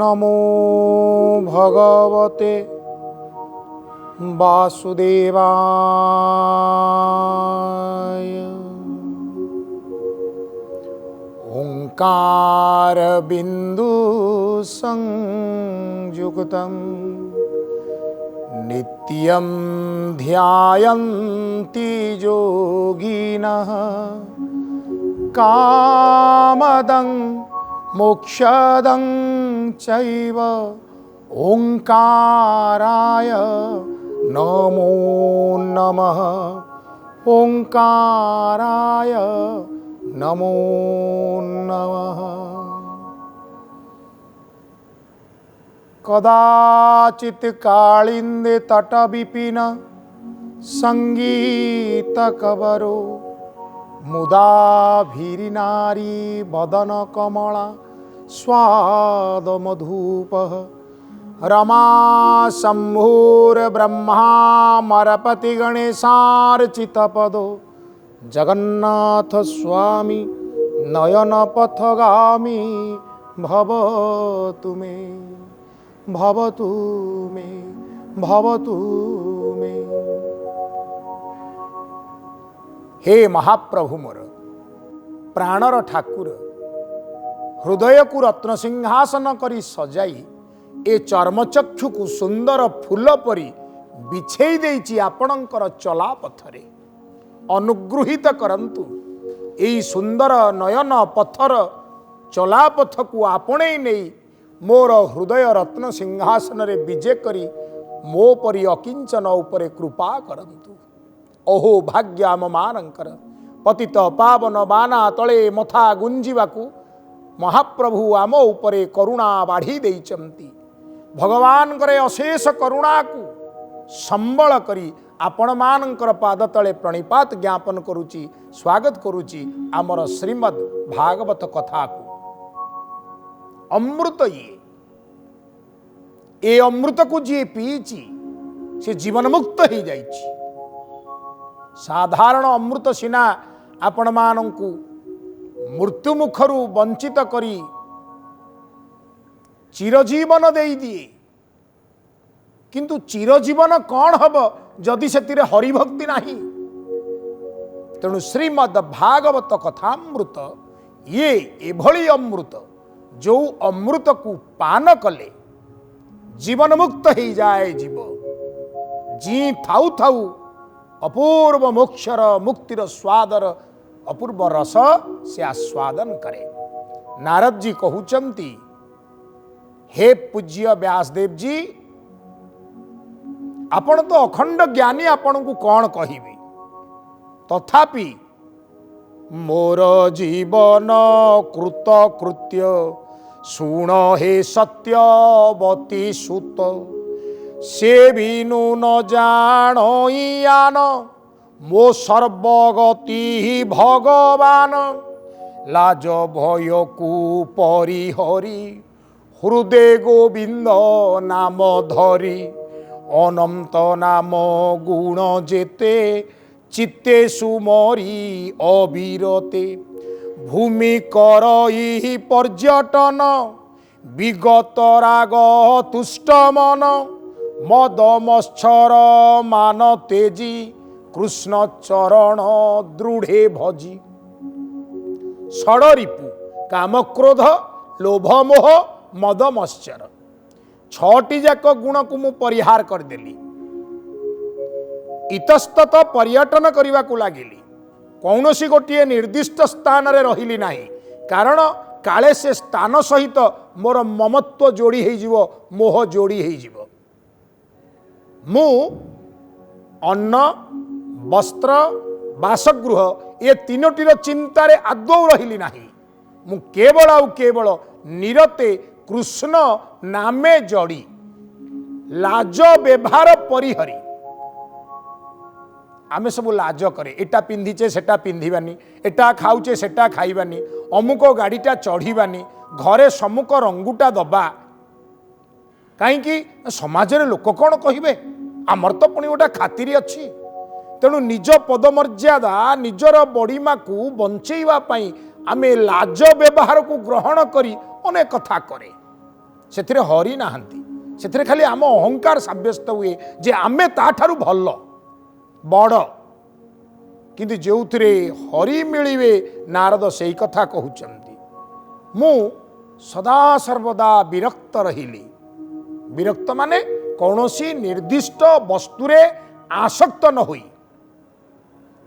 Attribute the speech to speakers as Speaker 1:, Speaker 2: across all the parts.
Speaker 1: नमो भगवते वासुदेवाय। ओंकार बिंदु संयुक्तं नित्यं ध्यायन्ति योगिनः कामदं मोक्षदं चैव। ओंकाराय नमो नमः। ओंकाराय नमो नमः। कदाचित् कालिंदे तट विपिन संगीत कवरो मुदा भीरिनारी बदन कमला स्वाद मधुपः। रमा शंभुर ब्रह्मा मरपति गणेशार्चित पदो जगन्नाथ स्वामी नयन पथगामी भवतु मे भवतु मे भवतु मे। हे महाप्रभु मोर प्राणर ठाकुर हृदय को रत्न सिंहासन करी सजाई ए चर्मचक्षु को सुंदर फूल परी बिछेई देइछि आपणकर चला पथरे। अनुगृहित करंतु एई सुंदर नयन पथर चलापथ को आपणे नहीं मोर हृदय रत्न सिंहासन रे विजे करी मो परी अकिंचन उपरे कृपा करंतु। अहो भाग्य आम मानकर पतित पावन बाना तले मथा गुंजिबाकू महाप्रभु आम उपरे करुणा बाढ़ी देइचंती। भगवान करे अशेष करुणा को संबल करी आपण मानकर पाद तले प्रणिपात ज्ञापन करुची स्वागत करुची आमर श्रीमद् भागवत कथा को। अमृत ये अमृत को जी पीची से जीवन मुक्त हो जाइछि। साधारण अमृत सिना आपण मानंकु मृत्यु मुखरु वंचित करी चिरजीवन दे दिए, किंतु चिरजीवन कौन हब जदि से हरिभक्ति नहीं। तेणु श्रीमद् भागवत कथामृत ये एभली अमृत जो अमृत को पान कले जीवन मुक्त हो जाए। जीव जी थाउ थाउ अपूर्व मोक्षर मुक्तिर स्वादर अपूर्व रस से आस्वादन करे। नारद जी कहउचंती, हे पूज्य व्यासदेव जी आपण तो अखंड ज्ञानी, आपण को कौन कहिबी। तथापि मोर जीवन कृत कृत्य सुण हे सत्यवती सुत। से बिनु न जान मो सर्वगति भगवान। लाज भय को परिहरी हृदय गोविंद नाम धरी। अनंत नाम गुण जेते चित्ते सुमरी अविरते। भूमि करई पर्यटन विगत राग तुष्ट मन। मद मच्छर मान तेजी कृष्ण चरण दृढ़े भजी। षड़रिपु काम क्रोध लोभ मोह मद मत्सर छटी जाक गुण को मु परिहार करदेली। इतस्तत पर्यटन करने को लगिली। कौनसी गोटे निर्दिष्ट स्थान रे रहिली नाही, कारण काले से स्थान सहित मोर ममत्व जोड़ी हो जीवो, मोह जोड़ी हो जीवो। मु अन्न वस्त्र बासगृह ये तीनोटीर चिंतार आदौ रहिली नाही। मु केवल आउ केवल निरते कृष्ण नामे जड़ी लाज व्यवहार परिहरी। आमे सब लाज करे, एटा पिंधिचे सेटा पिंधिबानी, एटा खाऊचे सेटा खाइबानी, अमुक गाड़ीटा चढ़ीबानी, घरे सम्मुख रंगुटा दबा। कहीं समाज रे लोक कौन कहिबे, आमर तो पुणी गोटा खातिर अच्छी। तेणु निज पदमर्यादा निजर बड़ीमा को बंचेवा पाई आमे लाज व्यवहार को ग्रहण करी अनेक कथा करे। ସେଥିରେ ହରି ନାହାନ୍ତି। ସେଥିରେ ଖାଲି ଆମ ଅହଙ୍କାର ସାବ୍ୟସ୍ତ ହୁଏ ଯେ ଆମେ ତାଠାରୁ ଭଲ ବଡ଼। କିନ୍ତୁ ଯେଉଁଥିରେ ହରି ମିଳିବେ ନାରଦ ସେଇ କଥା କହୁଛନ୍ତି। ମୁଁ ସଦାସର୍ବଦା ବିରକ୍ତ ରହିଲି। ବିରକ୍ତ ମାନେ କୌଣସି ନିର୍ଦ୍ଦିଷ୍ଟ ବସ୍ତୁରେ ଆସକ୍ତ ନ ହୋଇ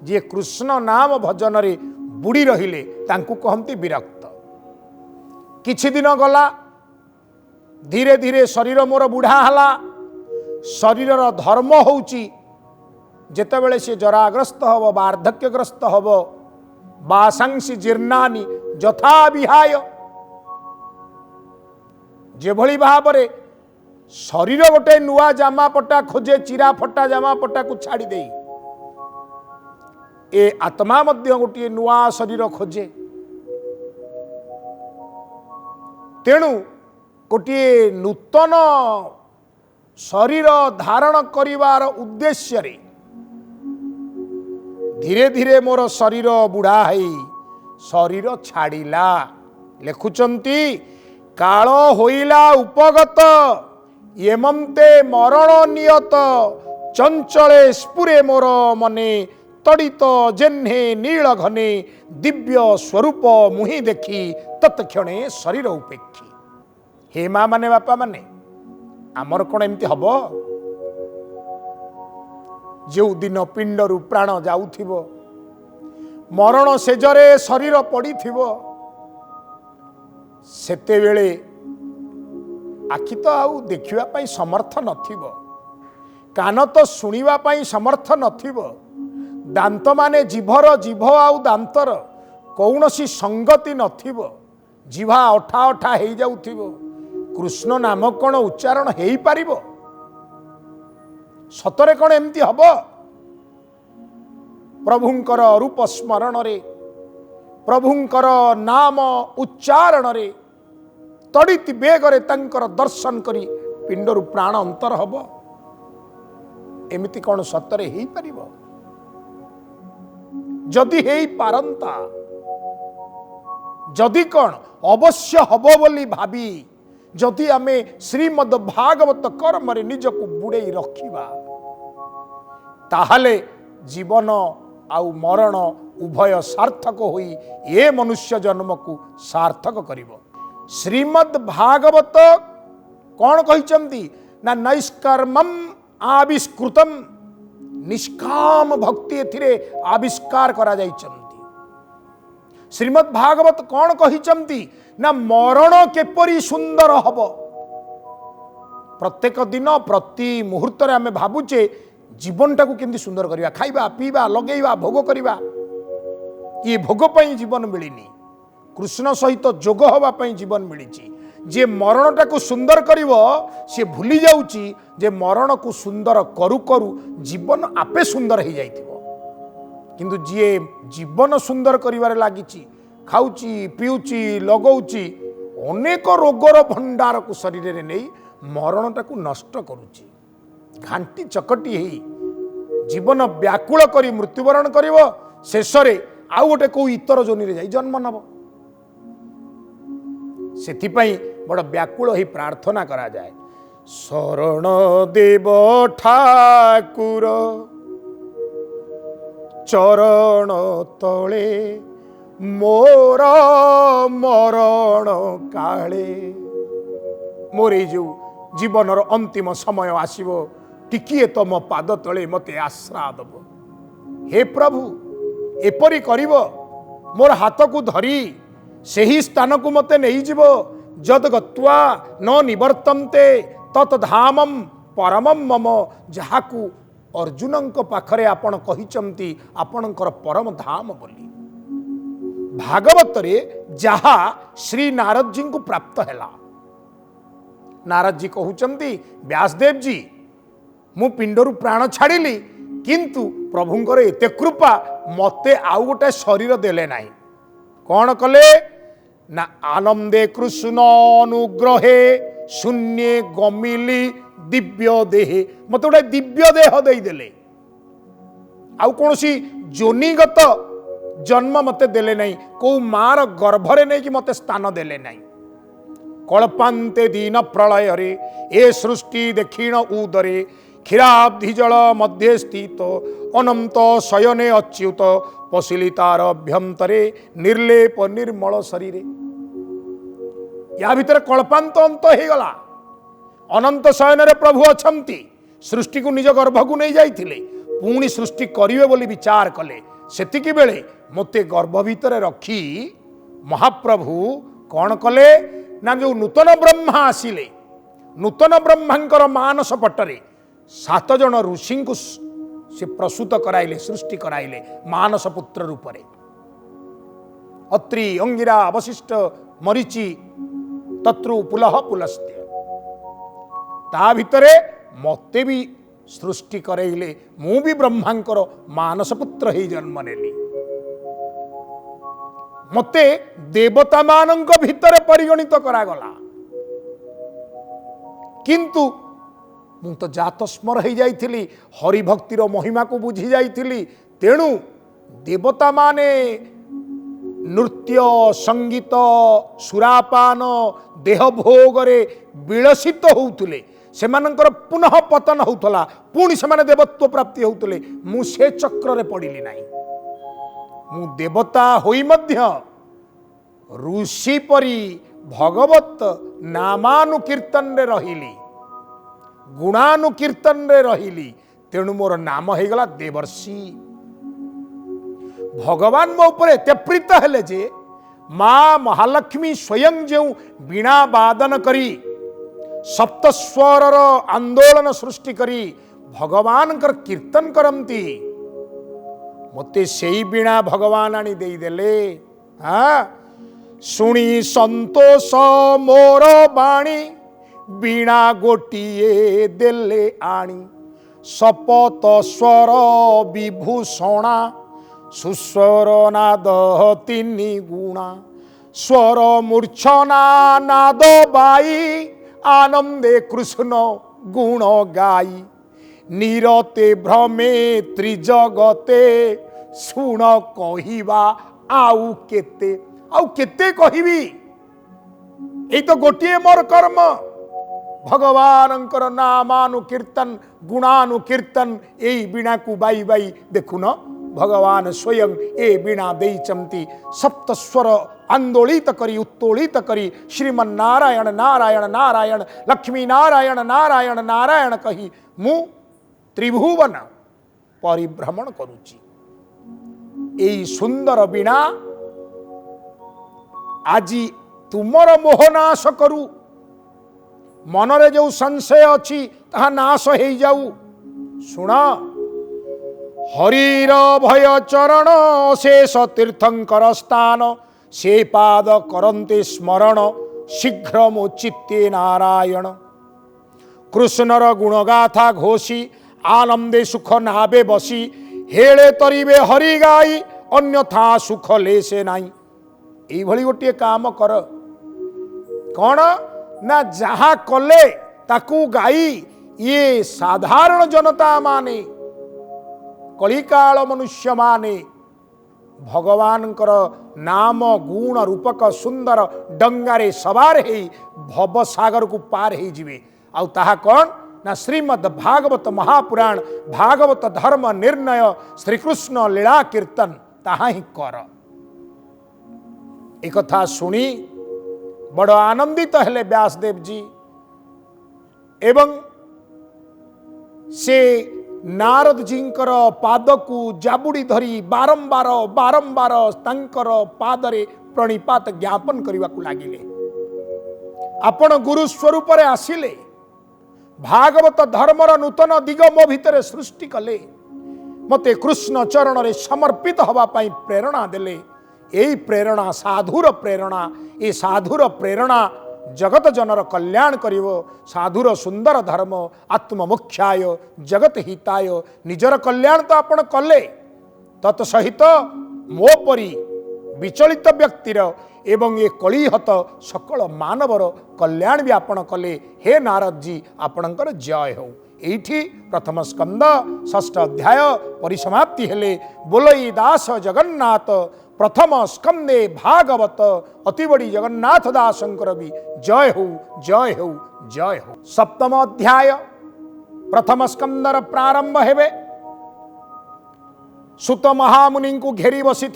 Speaker 1: ଯିଏ କୃଷ୍ଣ ନାମ ଭଜନରେ ବୁଡ଼ି ରହିଲେ ତାଙ୍କୁ କହନ୍ତି ବିରକ୍ତ। କିଛି ଦିନ ଗଲା, ଧୀରେ ଧୀରେ ଶରୀର ମୋର ବୁଢ଼ା ହେଲା। ଶରୀରର ଧର୍ମ ହେଉଛି ଯେତେବେଳେ ସେ ଜରାଗ୍ରସ୍ତ ହେବ, ବାର୍ଦ୍ଧକ୍ୟଗ୍ରସ୍ତ ହେବ, ବାସାଂସି ଜୀର୍ଣ୍ଣାନି ଯଥା ବିହାୟ, ଯେଭଳି ଭାବରେ ଶରୀର ଗୋଟେ ନୂଆ ଜାମାପଟା ଖୋଜେ, ଚିରା ଫଟା ଜାମାପଟାକୁ ଛାଡ଼ି ଦେଇ ଏ ଆତ୍ମା ମଧ୍ୟ ଗୋଟିଏ ନୂଆ ଶରୀର ଖୋଜେ। ତେଣୁ ଗୋଟିଏ ନୂତନ ଶରୀର ଧାରଣ କରିବାର ଉଦ୍ଦେଶ୍ୟରେ ଧୀରେ ଧୀରେ ମୋର ଶରୀର ବୁଢ଼ା ହେଇ ଶରୀର ଛାଡ଼ିଲା। ଲେଖୁଛନ୍ତି କାଳ ହୋଇଲା ଉପଗତ, ଏମନ୍ତେ ମରଣ ନିୟତ, ଚଞ୍ଚଳେ ସ୍ଫୁରେ ମୋର ମନେ, ତଡ଼ିତ ଜେହ୍ନେ ନୀଳ ଘନେ, ଦିବ୍ୟ ସ୍ୱରୂପ ମୁହିଁ ଦେଖି, ତତ୍କ୍ଷଣେ ଶରୀର ଉପେକ୍ଷୀ। ହେ ମା ମାନେ, ବାପା ମାନେ, ଆମର କ'ଣ ଏମିତି ହବ? ଯେଉଁ ଦିନ ପିଣ୍ଡରୁ ପ୍ରାଣ ଯାଉଥିବ, ମରଣ ଶେଯରେ ଶରୀର ପଡ଼ିଥିବ, ସେତେବେଳେ ଆଖି ତ ଆଉ ଦେଖିବା ପାଇଁ ସମର୍ଥ ନଥିବ, କାନ ତ ଶୁଣିବା ପାଇଁ ସମର୍ଥ ନଥିବ, ଦାନ୍ତ ମାନେ ଜିଭ ଆଉ ଦାନ୍ତର କୌଣସି ସଙ୍ଗତି ନଥିବ, ଜିଭା ଅଠା ଅଠା ହେଇଯାଉଥିବ, କୃଷ୍ଣ ନାମ କ'ଣ ଉଚ୍ଚାରଣ ହେଇପାରିବ? ସତରେ କ'ଣ ଏମିତି ହବ? ପ୍ରଭୁଙ୍କର ରୂପ ସ୍ମରଣରେ, ପ୍ରଭୁଙ୍କର ନାମ ଉଚ୍ଚାରଣରେ ତଡ଼ିତ ବେଗରେ ତାଙ୍କର ଦର୍ଶନ କରି ପିଣ୍ଡରୁ ପ୍ରାଣ ଅନ୍ତର ହବ? ଏମିତି କ'ଣ ସତରେ ହେଇପାରିବ? ଯଦି ହେଇପାରନ୍ତା, ଯଦି କ'ଣ ଅବଶ୍ୟ ହବ ବୋଲି ଭାବି ଯଦି ଆମେ ଶ୍ରୀମଦ୍ ଭାଗବତ କର୍ମରେ ନିଜକୁ ବୁଡ଼େଇ ରଖିବା, ତାହେଲେ ଜୀବନ ଆଉ ମରଣ ଉଭୟ ସାର୍ଥକ ହୋଇ ଏ ମନୁଷ୍ୟ ଜନ୍ମକୁ ସାର୍ଥକ କରିବ। ଶ୍ରୀମଦ୍ ଭାଗବତ କ'ଣ କହିଛନ୍ତି ନା ନୈଷ୍କର୍ମମ୍ ଆବିଷ୍କୃତମ୍, ନିଷ୍କାମ ଭକ୍ତି ଏଥିରେ ଆବିଷ୍କାର କରାଯାଇଛନ୍ତି। ଶ୍ରୀମଦ୍ ଭାଗବତ କ'ଣ କହିଛନ୍ତି ନା ମରଣ କିପରି ସୁନ୍ଦର ହବ। ପ୍ରତ୍ୟେକ ଦିନ ପ୍ରତି ମୁହୂର୍ତ୍ତରେ ଆମେ ଭାବୁଛେ ଜୀବନଟାକୁ କେମିତି ସୁନ୍ଦର କରିବା, ଖାଇବା ପିଇବା ଲଗେଇବା ଭୋଗ କରିବା। ଇଏ ଭୋଗ ପାଇଁ ଜୀବନ ମିଳିନି, କୃଷ୍ଣ ସହିତ ଯୋଗ ହେବା ପାଇଁ ଜୀବନ ମିଳିଛି। ଯିଏ ମରଣଟାକୁ ସୁନ୍ଦର କରିବ ସେ ଭୁଲି ଯାଉଛି ଯେ ମରଣକୁ ସୁନ୍ଦର କରୁ କରୁ ଜୀବନ ଆପେ ସୁନ୍ଦର ହେଇଯାଇଥିବ। କିନ୍ତୁ ଯିଏ ଜୀବନ ସୁନ୍ଦର କରିବାରେ ଲାଗିଛି, ଖାଉଛି ପିଉଛି ଲଗଉଛି, ଅନେକ ରୋଗର ଭଣ୍ଡାରକୁ ଶରୀରରେ ନେଇ ମରଣଟାକୁ ନଷ୍ଟ କରୁଛି। ଘାଣ୍ଟି ଚକଟି ହେଇ ଜୀବନ ବ୍ୟାକୁଳ କରି ମୃତ୍ୟୁବରଣ କରିବ, ଶେଷରେ ଆଉ ଗୋଟେ କେଉଁ ଇତର ଯୋନିରେ ଯାଇ ଜନ୍ମ ନେବ। ସେଥିପାଇଁ ବଡ଼ ବ୍ୟାକୁଳ ହେଇ ପ୍ରାର୍ଥନା କରାଯାଏ, ଶରଣ ଦେବ ଠାକୁର ଚରଣ ତଳେ ମୋର ମରଣ କାଳେ। ମୋର ଏଇ ଯେଉଁ ଜୀବନର ଅନ୍ତିମ ସମୟ ଆସିବ, ଟିକିଏ ତମ ପାଦ ତଳେ ମୋତେ ଆଶ୍ରା ଦେବ। ହେ ପ୍ରଭୁ, ଏପରି କରିବ, ମୋର ହାତକୁ ଧରି ସେହି ସ୍ଥାନକୁ ମୋତେ ନେଇଯିବ, ଯଦ୍ ଗତ୍ୱା ନ ନିବର୍ତ୍ତନ୍ତେ ତତ୍ ଧାମମ୍ ପରମମ୍ ମମ, ଯାହାକୁ ଅର୍ଜୁନଙ୍କ ପାଖରେ ଆପଣ କହିଛନ୍ତି ଆପଣଙ୍କର ପରମ ଧାମ ବୋଲି। ଭାଗବତରେ ଯାହା ଶ୍ରୀ ନାରଦଜୀଙ୍କୁ ପ୍ରାପ୍ତ ହେଲା, ନାରଦଜୀ କହୁଛନ୍ତି ବ୍ୟାସଦେବଜୀ, ମୁଁ ପିଣ୍ଡରୁ ପ୍ରାଣ ଛାଡ଼ିଲି, କିନ୍ତୁ ପ୍ରଭୁଙ୍କର ଏତେ କୃପା, ମୋତେ ଆଉ ଗୋଟେ ଶରୀର ଦେଲେ ନାହିଁ। କ'ଣ କଲେ ନା ଆନନ୍ଦେ କୃଷ୍ଣ ଅନୁଗ୍ରହେ ଶୂନ୍ୟେ ଗମିଲି ଦିବ୍ୟ ଦେହେ, ମୋତେ ଗୋଟେ ଦିବ୍ୟ ଦେହ ଦେଇଦେଲେ। ଆଉ କୌଣସି ଯୋନିଗତ ଜନ୍ମ ମୋତେ ଦେଲେ ନାହିଁ, କେଉଁ ମାର ଗର୍ଭରେ ନେଇକି ମୋତେ ସ୍ଥାନ ଦେଲେ ନାହିଁ। कल्पान्ते दीन प्रलय रे ए सृष्टि दक्षिण उदरे क्षीराब्धि जल मध्य स्थित अनंत शयने अच्युत पशिली तार अभ्यंतरे निर्लेप निर्मल शरीर। या भितर कल्पांत अंत हो गला। अनंत शयन रे प्रभु अछंती सृष्टि को निज गर्भ को नहीं जाइथिले पुणी सृष्टि करिवे बोली विचार कले। सेतिकी बेले मते गर्भ भितर रखी महाप्रभु कौन कले ना जो नूतन ब्रह्मा आसिले नूतन ब्रह्मांकर मानस पटरे 7 जन ऋषि को से प्रसूत कराइले सृष्टि कराइले मानस पुत्र रूपरे। अत्रि अंगिरा वशिष्ठ मरीचि तत्रु पुलह पुलस्त्य ता भितरे मते भी सृष्टि कराइले मु भी ब्रह्मांकर मानस पुत्र ही जन्म नेली। मते देवता मानंक भितर परिगणित करागला किंतु मु तो जात स्मर हो जाइथिली हरि भक्तिर महिमा को बुझी जाइथिली। तेणु देवता माने नृत्य संगीत सुरापान देह भोग रे विलसित होउतले सेमानंकर पुनः पतन होउतला पुणी सेमाने देवत्व प्राप्ति होउतले। मु से चक्र रे पड़िली नाही। मु देवता होई मध्य ऋषि परी भगवत नामानुकीर्तन रे रहिली गुणानुकीर्तन रे रहिली। तेणु मोर नाम हो गला देवर्षि। भगवान मो ऊपर एते प्रीत हेले जे माँ महालक्ष्मी स्वयं जो वीणा वादन करी सप्तस्वर आंदोलन सृष्टि करी भगवान कर कीर्तन करती मते सेई वीणा भगवान आनी देई देले। हाँ सुनी संतोष मोर बाणी वीणा गोटिए देले आणी सपत स्वर विभूषणा सुस्वर नाद 3 गुणा स्वर मूर्छना नाद बाई आनंदे कृष्ण गुण गाई निरते भ्रमे त्रिजगते सुण कहिबा आउ केते कहिबी ए तो गोटे मोर कर्म भगवानंकर नामानुकीर्तन गुणानुकीर्तन यही वीणा को बाई बाई देखुन भगवान स्वयं ए वीणा देइचंती सप्त स्वर आंदोलित करी उत्तोलित करी श्रीमन नारायण नारायण नारायण लक्ष्मी नारायण नारायण नारायण कही मु त्रिभुवन परिभ्रमण करुची। एई सुंदर वीणा आजी तुमर मोहनाश करू मनरे जो संशय अच्छी ता नाश हो जाऊ। शुण हरिर भय चरण शेष तीर्थंकर स्थान से पाद करते स्मरण शीघ्र मो चित्ते नारायण कृष्णर गुणगाथा घोषी आनंदे सुख नाबे बसी हेले तरीबे हरि गाई अन्यथा सुख लेसे नाई। एई भली गोटे काम कर कौन ना जहा कले ताकू गाई ये साधारण जनता माने कलिकाल मनुष्य माने भगवानकर नाम गुण रूपक सुंदर डंगारे सवार हे भव सागर को पार हे जिवे। आउ ताहा कौन ना श्रीमद् भागवत महापुराण भागवत धर्म निर्णय श्रीकृष्ण लीला कीर्तन ताहा ही कर। एक कथा सुनी बड़ आनंदित हेले व्यासदेव जी एवं से नारद जींकर पाद को जाबुड़ी धरी बारंबार बारंबार तांकर पादरे प्रणिपात ज्ञापन करने को लगिले। आपण गुरु स्वरूप रे आसिले भागवत धर्मर नूतन दिग मो भितर सृष्टि कले मते कृष्ण चरण रे समर्पित हवा पाई प्रेरणा देले। यही प्रेरणा साधुर प्रेरणा ये साधुर प्रेरणा जगत जनर कल्याण करिवो। साधुर सुंदर धर्म आत्ममुख्याय जगत हिताय निजर कल्याण तो आपण कले तत्सहित मो परी विचलित व्यक्तिर एवं ये कलिहत सकल मानवर कल्याण भी आपण कले। हे नारद जी आपणकर जय हो। एठी प्रथम स्कंद षष्ठ अध्याय परिसमाप्ति हेले। बोलई दास जगन्नाथ प्रथम स्कंदे भागवत अति बड़ी जगन्नाथ दासंकर भी जय हो जय हो जय हो। सप्तम अध्याय प्रथम स्कंदर प्रारंभ हेबे। सुत महामुनि को घेरी बसी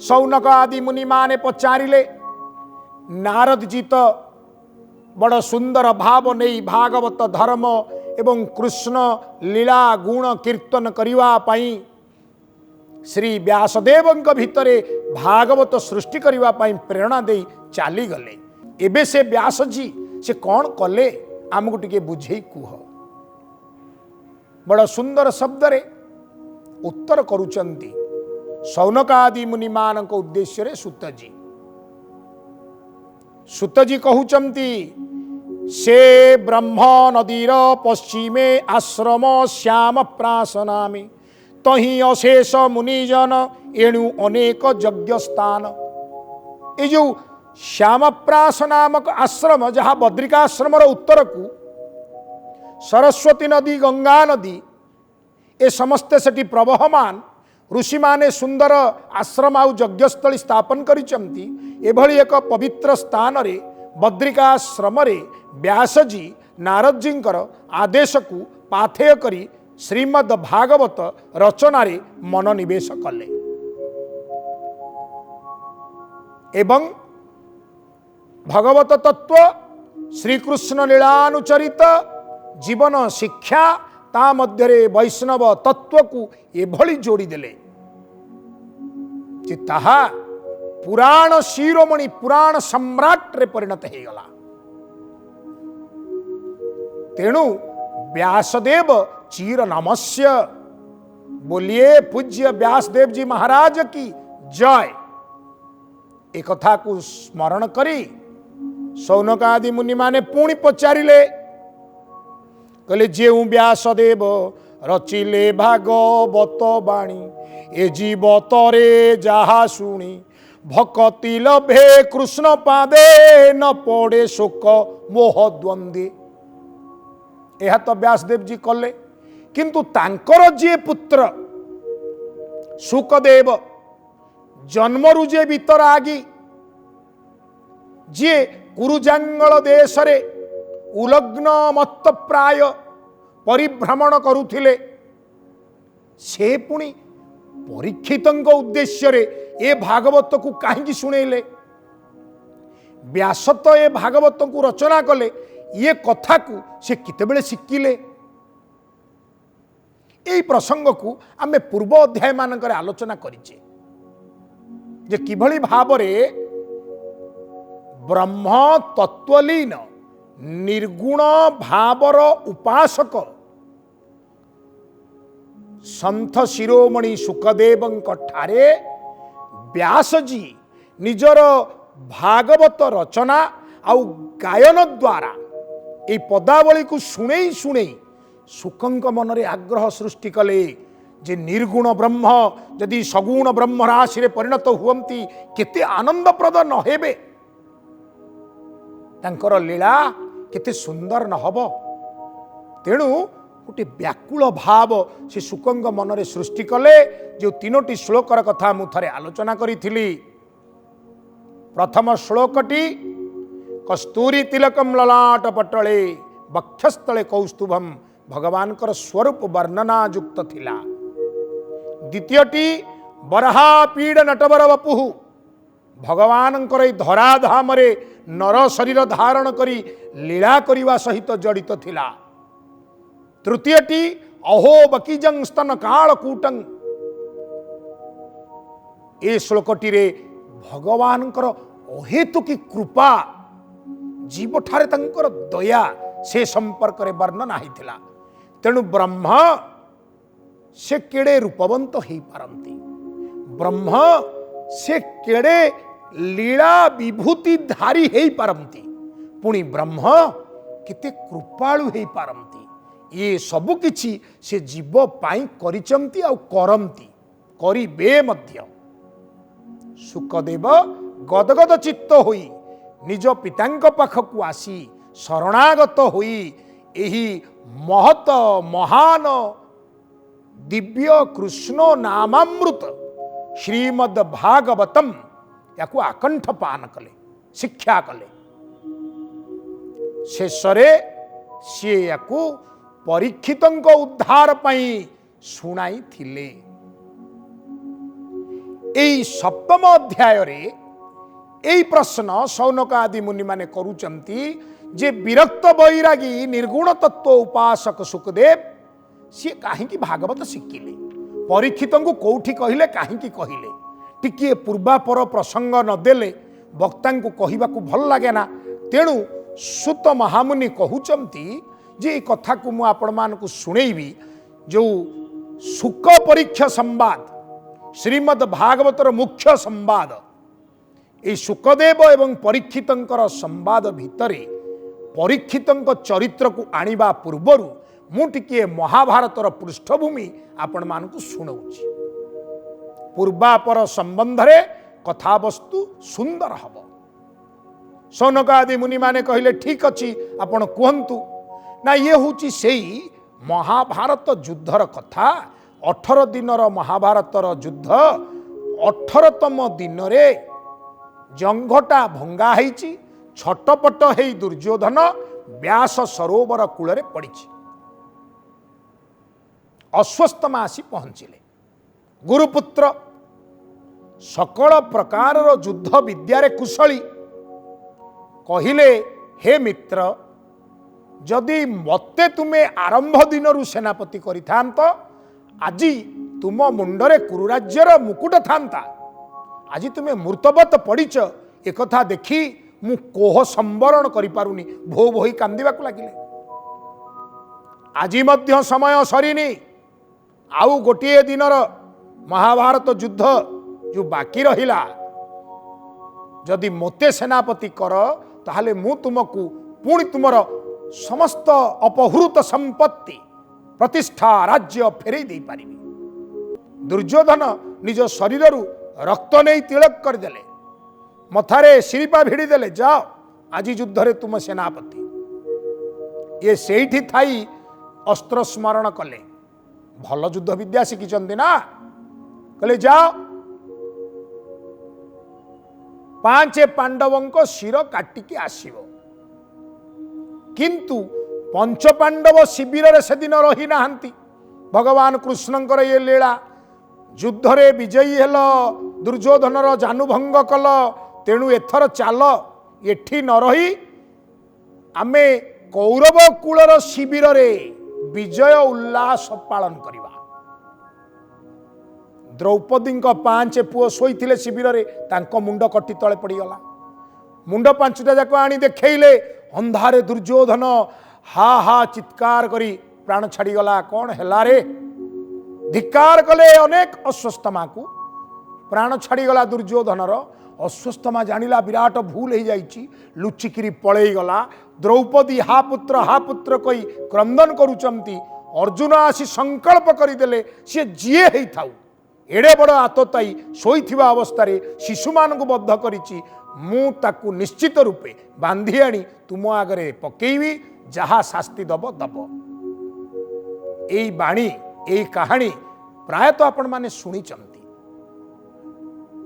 Speaker 1: सौनक आदि मुनि माने पचारिले नारद जी तो बड़ सुंदर भाव नहीं भागवत धर्म एवं कृष्ण लीला गुण कीर्तन करिवा पाई श्री व्यासदेवंक भितरे भागवत सृष्टि करिवा पाई प्रेरणा दे चाली गले। एबे से व्यास जी से कौन कले आमको टिके बुझे कुह। बड़ सुंदर शब्द रे उत्तर करुचंती सौनक आदि मुनि मान उद्देश्य रे सुतजी। सुतजी कहउचंती से ब्रह्म नदीर पश्चिमे आश्रम श्याम प्रासना में तही अशेष मुनिजन एणु अनेक यज्ञ स्थान। ये जो श्यामप्रास नामक आश्रम जहाँ बद्रिकाश्रम उत्तर को सरस्वती नदी गंगा नदी ए समस्ते सेठी प्रवहमान ऋषि माने सुंदर आश्रम आउ यज्ञस्थली स्थापन करिचंती। एभली एक पवित्र स्थान रे बद्रिकाश्रम रे व्यासजी नारदजींकर आदेश को पाथेय करी श्रीमद् भागवत रचनारे मनोनिवेश कले एवं भगवत तत्व श्रीकृष्ण लीलानुचरित जीवन शिक्षा ता मध्यरे वैष्णव तत्व को एभली जोड़ी देले जे ताहा पुराण शिरोमणि पुराण सम्राट रे परिणत हे गला। तेणु व्यासदेव चीर नमस्य। बोलिए पूज्य व्यासदेव जी महाराज की जय। एक कथा को स्मरण करी सौनक आदि मुनि माने पुणी पचारिले कहले जेउ व्यासदेव रचिले भागवत बाणी ए जीवतरे जहा शुणी भक्ति लभे कृष्ण पादे न पड़े शोक मोह द्वंद्वे। यह तो व्यासदेव जी कले किंतु तांकर जे पुत्र सुखदेव जन्मरु जे वितरागी जे कुरुजांगल देश रे उलग्न मत्त प्राय परिभ्रमण करुथिले से पुणी परीक्षितंक उद्देश्य रे ए भागवत को कहीं शुणेले। व्यास तो ए भागवत को रचना कले ये कथा को से कितेबेले शिखिले। यही प्रसंग को आमे पूर्व अध्याय मानकर आलोचना करिचे जे किभली भावरे ब्रह्म तत्वलीन निर्गुण भावर उपासक संत शिरोमणि सुखदेवंक ठारे व्यासजी निजर भागवत रचना आउ गायन द्वारा ये पदावली को शुणई शुणई सुखंक मनरे आग्रह सृष्टि कले जे निर्गुण ब्रह्म यदि सगुण ब्रह्म राशि रे परिणत हुवंती केते आनंदप्रद न हेबे तांकर लीला केते सुंदर न हब। तेणु गोटे व्याकुल भाव से सुखंक मनरे सृष्टि कले जो तीनोटी श्लोकर कथा मु थरे आलोचना करी। प्रथम श्लोकटी कस्तूरी तिलकम ललाट पटले वक्षस्थले कौस्तुभम भगवान कर स्वरूप वर्णना युक्त थिला। द्वितीयटी बरहा पीड़ नटवर वपुः भगवान धराधाम रे नर शरीर धारण करी लीला करिवा सहित जड़ित थिला। तृतीयटी अहो बकीजं स्तन कालकूटं ए श्लोकटी रे भगवान अहेतुकी कृपा जीव ठारे तंकर दया से संपर्क रे वर्णना होइथिला। तेणु ब्रह्म से केड़े रूपवंत हो पारंती ब्रह्म से केड़े लीला विभूति धारी हो पारंती पुणी ब्रह्म केते कृपाळु हो पारंती ये सबु किछि से जीव पाई करिचंती आ करंती करिबे मध्य। सुखदेव गदगद चित्त होई निज पितांक पाखकु आसी शरणागत होई एही महत महान दिव्य कृष्ण नामामृत श्रीमद् भागवतम या आकंठ पान कले शिक्षा कले शेषरे सी या परीक्षित उद्धार पाई शुणाई थिले। एई सप्तम अध्याय रे एई प्रश्न शौनक आदि मुनि माने करूचंती जे विरक्त बैरागी निर्गुण तत्व उपासक सुखदेव सी कहीं भागवत शिखिले परीक्षित को कौटी कहले कहीं कहले टिके पूर्वापर प्रसंग नदेले वक्ता को कहवा भल लगे ना। तेणु सुत महामुनि कहउचंती जे कथा को मु आपण मान को सुनेबी जो सुख परीक्षा संवाद श्रीमद् भागवतर मुख्य संवाद ये सुखदेव एवं परीक्षित संवाद भितरे परीक्षित चरित्र को आनिबा पूर्वरु मु टिके महाभारतर पृष्ठभूमि आपण मान को सुनाऊँगी। पूर्वापर संबंध रे कथावस्तु सुंदर हब। शौनक आदि मुनि माने कहले ठीक अच्छी आपण कहतु ना ये हूँ से महाभारत युद्धर कथा 18 दिनर महाभारतर युद्ध 18तम दिन रे जंघटा भंगा होईची छटपट हे दुर्योधन व्यास सरोवर कूल पड़ी अश्वस्थमा आसी पहुँचिले। गुरुपुत्र सकल प्रकार युद्ध विद्यारे कुशली कहिले हे मित्र जदि मते तुमे आरंभ दिनरु सेनापति करिथांत आज तुम मुंडरे कुरुराज्यर मुकुट थांता आज तुमे मूर्तवत पड़ीच एकथा देखी मु कोह संवरण करि पारुनी भो भोई कांदिबाकु लागिले। आज मध्य समय सरीनी आउ गोटे दिनर महाभारत युद्ध जो बाकी रहिला जदि मोते सेनापति कर ताहले मु तुमको पुणी तुमर समस्त अपहृत संपत्ति प्रतिष्ठा राज्य फेरई दे पारिबी। दुर्योधन निज शरीर रक्त नहीं तिलक करदेले मथारे शिरीपा भिड़ी देले जाओ आज युद्ध रे तुम सेनापति। ये सेठी थाई अस्त्र स्मरण कले भल युद्ध विद्या शिखिचंती ना कहले जाओ 5 पांडवों शिर काटिकी आसीबो। किंतु पंच पांडव शिविर रे से दिन रही नाहंती। भगवान कृष्णंकर ये लीला युद्ध रे विजयी हेल दुर्योधनर जानुभंग कल तेणु एथर चाल एठी न रही आमे कौरव कूलर शिविर रे विजय उल्लास पालन करिबा। द्रौपदी 5 पुओ शोइथिले शिविर रे तांको मुंड कटी तळे पड़ीगला। मुंड 5टा जाक आनी देखैले अंधारे दुर्योधन हा हा चित्कार करी प्राण छाड़ीगला। कौन हेला रे धिक्कार कले अनेक अश्वस्थमा को प्राण छाड़ीगला। दुर्योधनर अश्वस्थमा जानिला विराट भूल हो जाइछि लुचिकिरी पळेई गला। द्रौपदी हा पुत्र कही क्रंदन करुचंती। अर्जुन आसी संकल्प करदेले सी जीए हेई थाउ एड़े बड़ आतताई शोइथिबा अवस्था शिशु मान को बद्ध करिछि मु ताकू निश्चित रूपे बांधी आनी तुम आगरे पकेइबी जहा शास्ति दब दब। एई बाणी एई कहानी प्रायतः आपण माने शुणिचंती।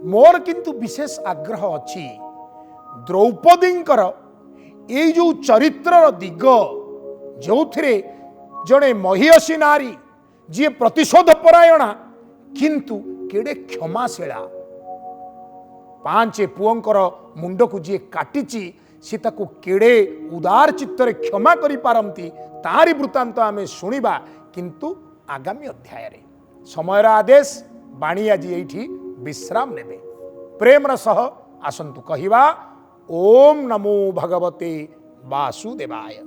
Speaker 1: मोर किंतु विशेष आग्रह अछि द्रौपदींकर एई जो चरित्र दिग जो जड़े महिषी नारी जी प्रतिशोध परायणा किंतु केड़े क्षमाशीला। 5 पुओंकर मुंड को जी काटिची सी ताकू केड़े उदार चित्तरे क्षमा करि पारंती तारी वृत्तांत आमे शुणिबा किंतु आगामी अध्याय रे। समयर आदेश बाणी आज एठी विश्राम नेबे। प्रेम सह आसंतु कहिबा ओम नमो भगवते वासुदेवाय।